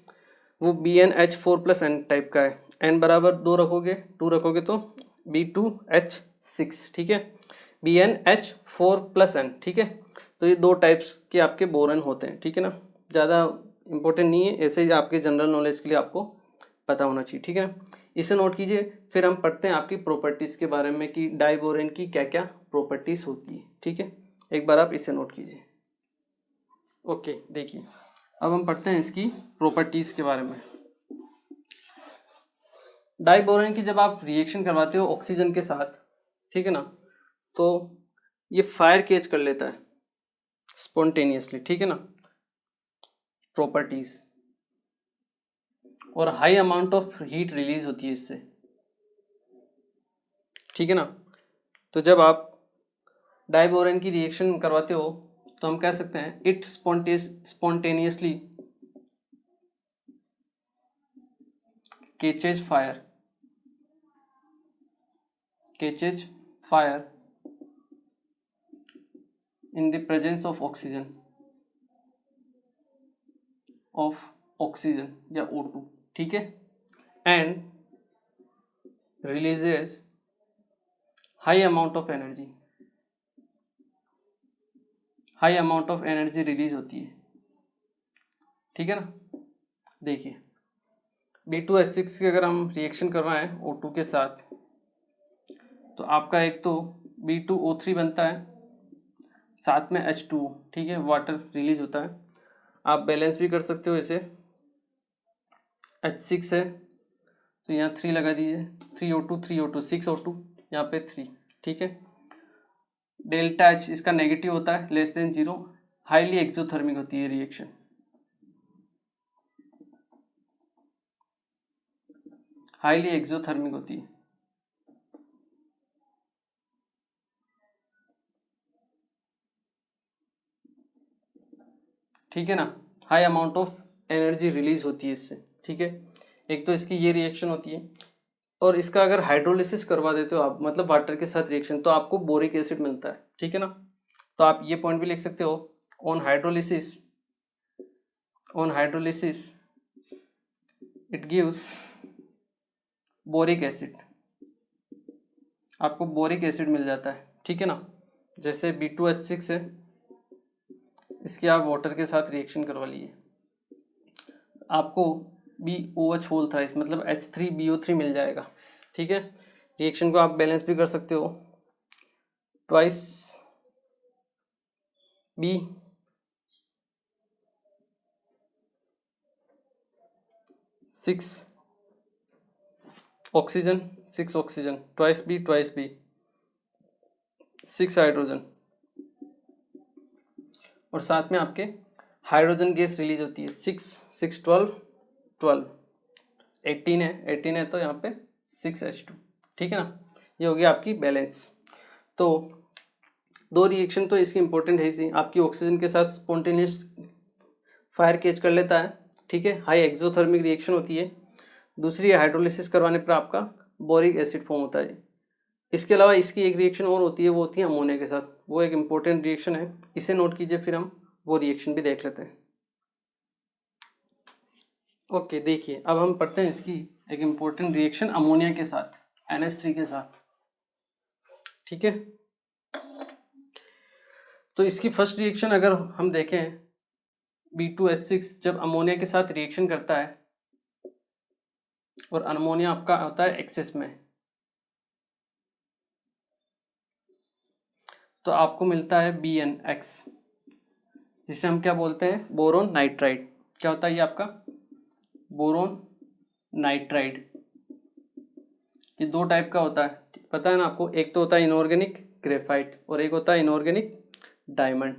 वो BnH4+N टाइप का है। N बराबर 2 रखोगे, 2 रखोगे तो B2H6, ठीक है। BnH4+N, ठीक है। तो ये 2 टाइप्स के आपके बोरेन होते हैं, ठीक है ना। ज़्यादा इंपॉर्टेंट नहीं है, ऐसे ही आपके जनरल नॉलेज के लिए आपको पता होना चाहिए, ठीक है। इसे नोट कीजिए। फिर हम पढ़ते हैं आपकी प्रॉपर्टीज़ के बारे में कि डाइबोरेन की क्या क्या प्रॉपर्टीज़ होती है, ठीक है। एक बार आप इसे नोट कीजिए। ओके, देखिए अब हम पढ़ते हैं इसकी प्रॉपर्टीज़ के बारे में। डाइबोरेन की जब आप रिएक्शन करवाते हो ऑक्सीजन के साथ, ठीक है ना, तो ये फायर कैच कर लेता है स्पॉन्टेनियसली, ठीक है ना, प्रॉपर्टीज़, और high amount of heat release होती है इससे, ठीक है ना। तो जब आप डाइबोरेन की रिएक्शन करवाते हो तो हम कह सकते हैं it spontaneously catches fire in the presence of oxygen या O2, ठीक है, and releases high amount of energy release होती है, ठीक है ना। देखिए B2H6 की अगर हम रिएक्शन करवाएं O2 के साथ तो आपका एक तो B2O3 बनता है, साथ में H2O, ठीक है, वाटर रिलीज होता है। आप बैलेंस भी कर सकते हो इसे, H6 है तो यहाँ 3 लगा दीजिए, 3O2 6O2, यहाँ पे 3, ठीक है। डेल्टा H इसका नेगेटिव होता है, लेस देन 0, हाईली एक्सोथर्मिक होती है रिएक्शन, हाईली एक्सोथर्मिक होती है, ठीक है ना। High amount of energy release होती है इससे, ठीक है। एक तो इसकी ये रिएक्शन होती है, और इसका अगर हाइड्रोलिसिस करवा देते हो आप, मतलब वाटर के साथ रिएक्शन, तो आपको बोरिक एसिड मिलता है, ठीक है ना। तो आप ये पॉइंट भी लिख सकते हो, on hydrolysis it gives boric acid, आपको बोरिक एसिड मिल जाता है, ठीक है ना। जैसे B2H6 है, इसकी आप वाटर के साथ रिएक्शन करवा लिए, आपको BOH होल थ्राइस मतलब H3BO3 मिल जाएगा। ठीक है, रिएक्शन को आप बैलेंस भी कर सकते हो, twice B 6 oxygen, 6 oxygen, twice B 6 hydrogen, और साथ में आपके हाइड्रोजन गैस रिलीज होती है 6 6 12 18 है, 18 है तो यहाँ पे 6H2। ठीक है ना, ये होगी आपकी बैलेंस। तो दो रिएक्शन तो इसकी इंपॉर्टेंट है इसी, आपकी ऑक्सीजन के साथ स्पॉन्टेनियस फायर कैच कर लेता है। ठीक है, हाई एक्सोथर्मिक रिएक्शन होती है। दूसरी हाइड्रोलिसिस करवाने पर आपका बोरिक एसिड फॉर्म होता है। इसके अलावा इसकी एक रिएक्शन और होती है, वो होती है अमोनिया के साथ, वो एक इम्पोर्टेंट रिएक्शन है, इसे नोट कीजिए, फिर हम वो रिएक्शन भी देख लेते हैं। ओके, देखिए अब हम पढ़ते हैं इसकी एक इम्पोर्टेंट रिएक्शन अमोनिया के साथ, NH3 के साथ। ठीक है, तो इसकी फर्स्ट रिएक्शन अगर हम देखें, B2H6 जब अमोनिया के साथ रिएक्शन करता है और अमोनिया आपका होता है एक्सेस में, तो आपको मिलता है BNX, जिसे हम क्या बोलते हैं, बोरोन नाइट्राइड। क्या होता है ये आपका, बोरोन नाइट्राइड। ये दो टाइप का होता है, पता है ना आपको, एक तो होता है इनऑर्गेनिक ग्रेफाइट और एक होता है इनऑर्गेनिक डायमंड।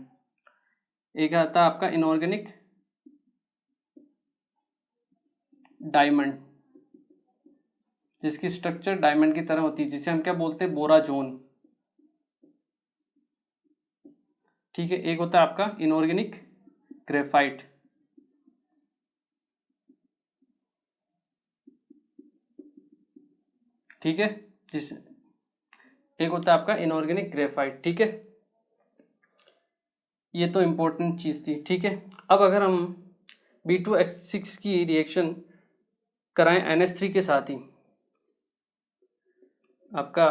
एक आता है आपका इनऑर्गेनिक डायमंड, जिसकी स्ट्रक्चर डायमंड की तरह होती है, जिसे हम क्या बोलते हैं, बोराजोन। ठीक है, एक होता है आपका इनऑर्गेनिक ग्रेफाइट। ठीक है, जिस एक होता है आपका इनऑर्गेनिक ग्रेफाइट। ठीक है, ये तो इंपॉर्टेंट चीज थी। ठीक है, अब अगर हम B2H6 की रिएक्शन कराएं NH3 के साथ ही, आपका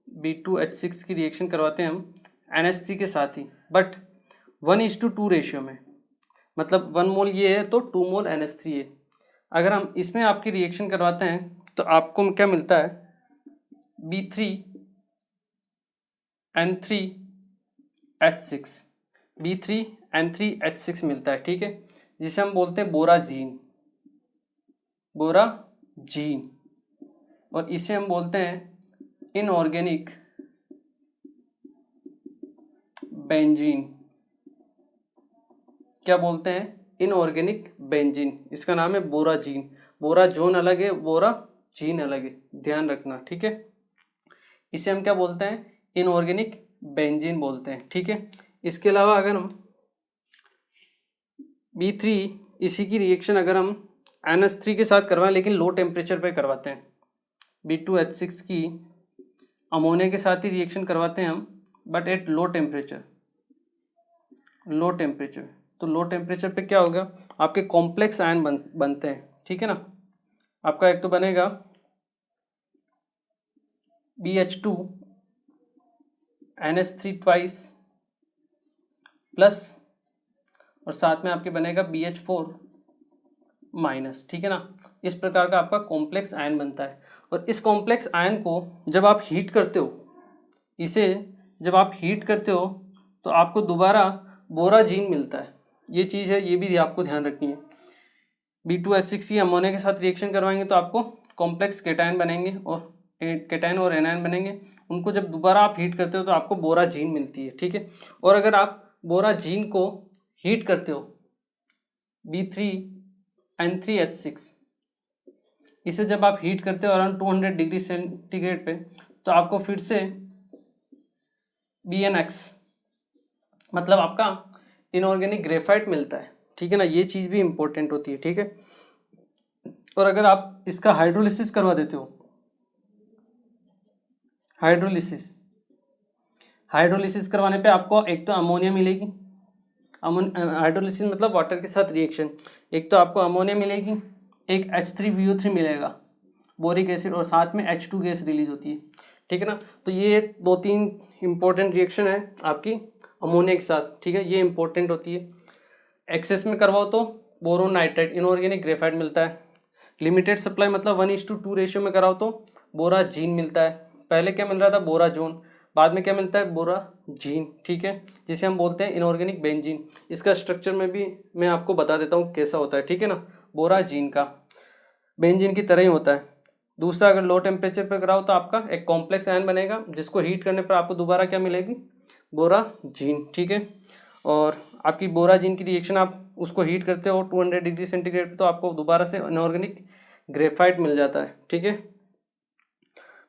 B2H6 की रिएक्शन करवाते हैं हम NH3 के साथ ही, बट 1:2 रेशियो में, मतलब 1 मोल ये है तो 2 मोल NH3 है। अगर हम इसमें आपकी रिएक्शन करवाते हैं तो आपको क्या मिलता है, B3N3H6, B3N3H6 मिलता है। ठीक है, जिसे हम बोलते हैं बोराजीन, बोराजीन, और इसे हम बोलते हैं इनऑर्गेनिक बेंजीन। क्या बोलते हैं, इनऑर्गेनिक बेंजीन। इसका नाम है बोराजीन। बोराजोन अलग है, बोराजीन अलग है, ध्यान रखना। ठीक है, इसे हम क्या बोलते हैं, इनऑर्गेनिक बेंजीन बोलते हैं। ठीक है, इसके अलावा अगर हम B3 इसी की रिएक्शन अगर हम NH3 के साथ करवाएं, लेकिन लो टेम्परेचर पे करवाते हैं, B2H6 की अमोनिया के साथ ही रिएक्शन करवाते हैं हम, बट एट लो टेम्परेचर। तो लो टेम्परेचर पे क्या होगा, आपके कॉम्प्लेक्स आयन बनते हैं। ठीक है ना, आपका एक तो बनेगा BH2 NH3 ट्वाइस प्लस, और साथ में आपके बनेगा BH4 माइनस। ठीक है ना, इस प्रकार का आपका कॉम्प्लेक्स आयन बनता है। और इस कॉम्प्लेक्स आयन को जब आप हीट करते हो, इसे जब आप हीट करते हो तो आपको दोबारा बोराजीन मिलता है। ये चीज़ है, ये भी आपको ध्यान रखनी है। B2H6 की अमोनिया के साथ रिएक्शन करवाएंगे तो आपको कॉम्प्लेक्स केटायन बनेंगे, और केटायन और एनायन बनेंगे। उनको जब दोबारा आप हीट करते हो तो आपको बोराजीन मिलती है। ठीक है, और अगर आप बोराजीन को हीट करते हो, B3N3H6, इसे जब आप हीट करते हो अराउंड 200 डिग्री सेंटीग्रेड पे, तो आपको फिर से BNX मतलब आपका इनऑर्गेनिक ग्रेफाइट मिलता है। ठीक है ना, ये चीज़ भी इंपॉर्टेंट होती है। ठीक है, और अगर आप इसका हाइड्रोलिसिस करवा देते हो, हाइड्रोलिसिस करवाने पे आपको एक तो अमोनिया मिलेगी, हाइड्रोलिसिस मतलब वाटर के साथ रिएक्शन, एक तो आपको अमोनिया मिलेगी, एक H3BO3 मिलेगा, बोरिक एसिड, और साथ में H2 गैस रिलीज होती है। ठीक है ना, तो ये 2-3 इंपॉर्टेंट रिएक्शन है आपकी अमोनिया के साथ, ठीक है, ये इंपॉर्टेंट होती है। एक्सेस में करवाओ तो बोरोन नाइट्राइट इनऑर्गेनिक ग्रेफाइट मिलता है। लिमिटेड सप्लाई मतलब 1:2 रेशियो में कराओ तो बोराजीन मिलता है। पहले क्या मिल रहा था, बोराजोन, बाद में क्या मिलता है, बोराजीन, ठीक है, जिसे हम बोलते हैं इनऑर्गेनिक बेंजीन। इसका स्ट्रक्चर में भी मैं आपको बता देता हूँ कैसा होता है, ठीक है ना। बोराजीन का बेंजीन की तरह ही होता है। दूसरा, अगर लो टेम्परेचर पर कराओ तो आपका एक कॉम्प्लेक्स आयन बनेगा, जिसको हीट करने पर आपको दोबारा क्या मिलेगी, बोराजीन, ठीक है। और आपकी बोराजीन की रिएक्शन आप उसको हीट करते हो 200 डिग्री सेंटीग्रेड, तो आपको दोबारा से इनऑर्गेनिक ग्रेफाइट मिल जाता है, ठीक है।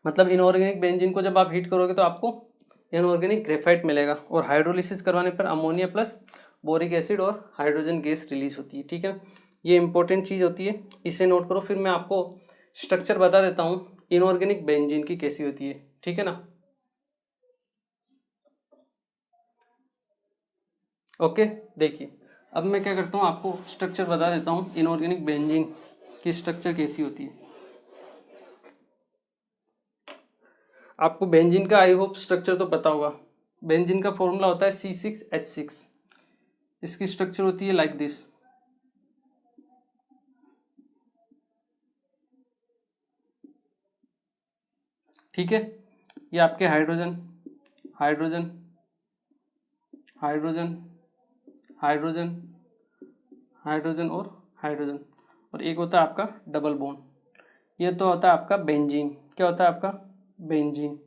मतलब इनऑर्गेनिक बेंजीन को जब आप हीट करोगे तो आपको इनऑर्गेनिक ग्रेफाइट मिलेगा। और हाइड्रोलिसिस करवाने पर अमोनिया प्लस बोरिक एसिड और हाइड्रोजन गैस रिलीज होती है, ठीक है। ये इंपॉर्टेंट चीज़ होती है, इसे नोट करो। फिर मैं आपको स्ट्रक्चर बता देता हूँ इनऑर्गेनिक बेंजीन की कैसी होती है, ठीक है ना। ओके, देखिए अब मैं क्या करता हूँ, आपको स्ट्रक्चर बता देता हूँ इनऑर्गेनिक बेंजीन की स्ट्रक्चर कैसी होती है। आपको बेंजीन का आई होप स्ट्रक्चर तो पता होगा। बेंजीन का फॉर्मूला होता है C6H6। इसकी स्ट्रक्चर होती है लाइक दिस, ठीक है। ये आपके hydrogen hydrogen hydrogen hydrogen hydrogen और हाइड्रोजन, और एक होता है आपका डबल बॉन्ड। ये तो होता है आपका बेंजीन। क्या होता है आपका, बेंजीन,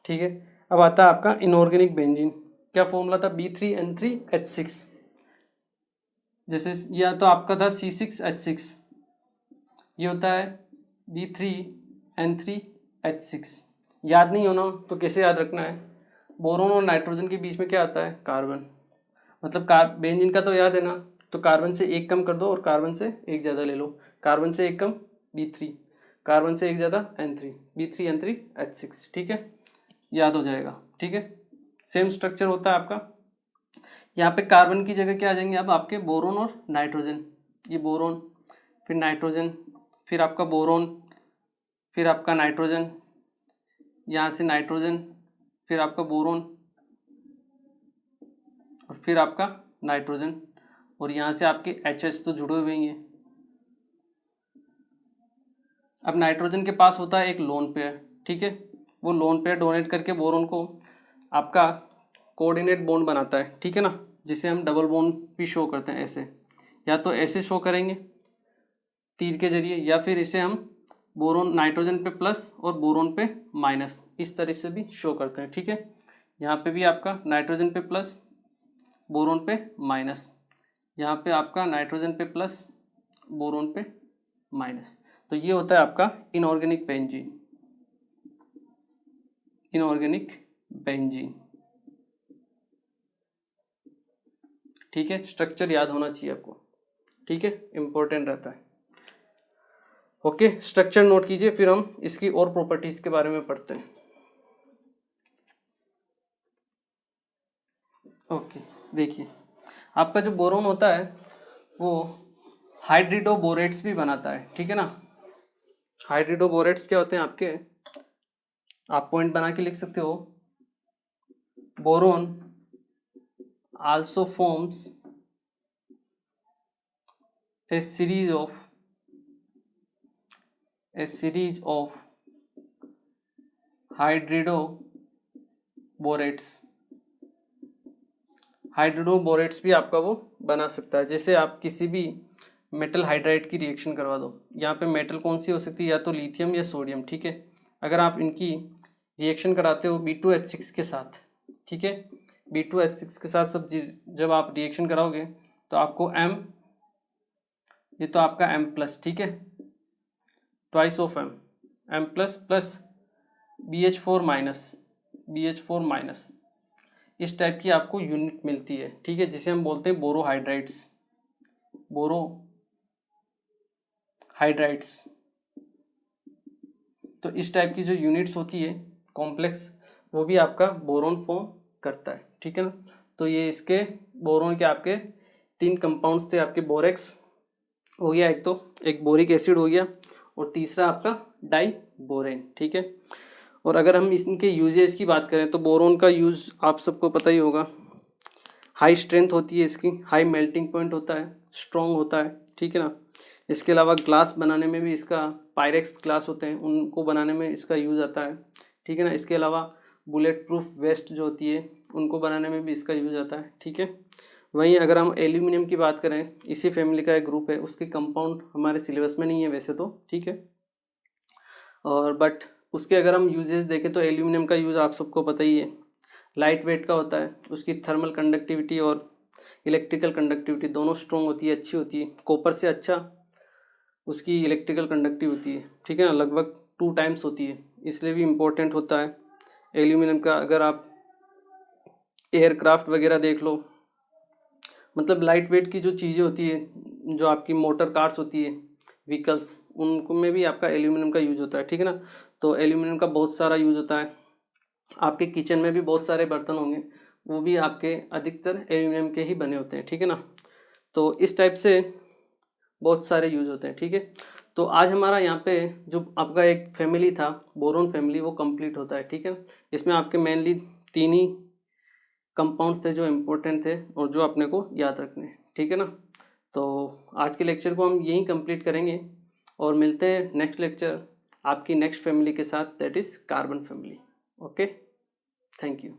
ठीक है। अब आता है आपका इनऑर्गेनिक बेंजीन। क्या फॉर्मूला था, B3N3H6। जैसे यह तो आपका था C6H6, ये होता है B3N3H6। याद नहीं होना तो कैसे याद रखना है, बोरोन और नाइट्रोजन के बीच में क्या आता है, कार्बन। मतलब बेंजीन का तो याद है ना, तो कार्बन से एक कम कर दो और कार्बन से एक ज़्यादा ले लो। कार्बन से एक कम B3, कार्बन से एक ज़्यादा N3, B3N3H6, ठीक है, याद हो जाएगा, ठीक है। सेम स्ट्रक्चर होता है आपका। यहाँ पे कार्बन की जगह क्या आ जाएंगे अब आपके, बोरोन और नाइट्रोजन। ये बोरोन, फिर नाइट्रोजन, फिर आपका बोरोन, फिर आपका नाइट्रोजन, यहाँ से नाइट्रोजन, फिर आपका बोरोन, और फिर आपका नाइट्रोजन, और यहाँ से आपके HH तो जुड़े हुए ही हैं। अब नाइट्रोजन के पास होता है एक लोन पेयर, ठीक है, वो लोन पेयर डोनेट करके बोरोन को आपका कोऑर्डिनेट बॉन्ड बनाता है, ठीक है ना, जिसे हम डबल बॉन्ड भी शो करते हैं ऐसे, या तो ऐसे शो करेंगे तीर के जरिए, या फिर इसे हम बोरोन नाइट्रोजन पे प्लस और बोरोन पे माइनस, इस तरह से भी शो करते हैं, ठीक है। यहाँ पे भी आपका नाइट्रोजन पे प्लस, बोरोन पे माइनस, यहाँ पे आपका नाइट्रोजन पे प्लस, बोरोन पे माइनस। तो ये होता है आपका इनऑर्गेनिक बेंजीन, इनऑर्गेनिक बेंजीन, ठीक है। स्ट्रक्चर याद होना चाहिए आपको, ठीक है, इंपॉर्टेंट रहता है। ओके, स्ट्रक्चर नोट कीजिए, फिर हम इसकी और प्रॉपर्टीज के बारे में पढ़ते हैं। ओके, देखिए आपका जो बोरोन होता है वो हाइड्रिडोबोरेट्स भी बनाता है, ठीक है ना। हाइड्रिडोबोरेट्स क्या होते हैं आपके, आप पॉइंट बना के लिख सकते हो। Boron also forms a series of हाइड्रिडोबोरेट्स। हाइड्रिडोबोरेट्स भी आपका वो बना सकता है। जैसे आप किसी भी मेटल हाइड्राइड की रिएक्शन करवा दो, यहाँ पे मेटल कौन सी हो सकती है, या तो लिथियम या सोडियम, ठीक है। अगर आप इनकी रिएक्शन कराते हो B2H6 के साथ, ठीक है, B2H6 के साथ सब जब आप रिएक्शन कराओगे तो आपको M, ये तो आपका M+, ठीक है, twice of M plus plus BH4 minus, इस टाइप की आपको यूनिट मिलती है, ठीक है, जिसे हम बोलते हैं बोरोहाइड्राइड्स, बोरोहाइड्राइड्स। तो इस टाइप की जो यूनिट्स होती है कॉम्प्लेक्स, वो भी आपका बोरोन फॉर्म करता है, ठीक है ना। तो ये इसके बोरोन के आपके 3 कंपाउंड्स थे आपके, बोरेक्स हो गया एक बोरिक एसिड हो गया, और तीसरा आपका डाई बोरेन, ठीक है। और अगर हम इनके यूजेस की बात करें तो बोरोन का यूज़ आप सबको पता ही होगा। हाई स्ट्रेंथ होती है इसकी, हाई मेल्टिंग पॉइंट होता है, स्ट्रॉन्ग होता है, ठीक है ना। इसके अलावा ग्लास बनाने में भी इसका, पायरेक्स ग्लास होते हैं उनको बनाने में इसका यूज़ आता है, ठीक है ना। इसके अलावा बुलेट प्रूफ वेस्ट जो होती है उनको बनाने में भी इसका यूज़ आता है, ठीक है। वहीं अगर हम एल्यूमिनियम की बात करें, इसी फैमिली का एक ग्रुप है, उसके कंपाउंड हमारे सिलेबस में नहीं है वैसे तो, ठीक है। और बट उसके अगर हम यूजेस देखें तो एल्यूमिनियम का यूज़ आप सबको पता ही है, लाइट वेट का होता है, उसकी थर्मल कंडक्टिविटी और इलेक्ट्रिकल कंडक्टिविटी दोनों स्ट्रॉन्ग होती है, अच्छी होती है, कॉपर से अच्छा उसकी इलेक्ट्रिकल कंडक्टिव होती है, ठीक है ना, लगभग 2 टाइम्स होती है, इसलिए भी इम्पोर्टेंट होता है एल्यूमिनियम का। अगर आप एयरक्राफ्ट वगैरह देख लो, मतलब लाइट वेट की जो चीज़ें होती है, जो आपकी मोटर कार्स होती है, व्हीकल्स, उनको में भी आपका एल्यूमिनियम का यूज़ होता है, ठीक है ना। तो एल्यूमिनियम का बहुत सारा यूज़ होता है। आपके किचन में भी बहुत सारे बर्तन होंगे, वो भी आपके अधिकतर एल्यूमिनियम के ही बने होते हैं, ठीक है ना। तो इस टाइप से बहुत सारे यूज़ होते हैं, ठीक है। तो आज हमारा यहाँ पे जो आपका एक फैमिली था बोरोन फैमिली, वो कंप्लीट होता है, ठीक है। इसमें आपके मेनली 3 ही कंपाउंड्स थे जो इम्पोर्टेंट थे और जो अपने को याद रखने हैं, ठीक है ना। तो आज के लेक्चर को हम यहीं कंप्लीट करेंगे और मिलते हैं नेक्स्ट लेक्चर आपकी नेक्स्ट फैमिली के साथ, that is carbon family. Okay, thank you.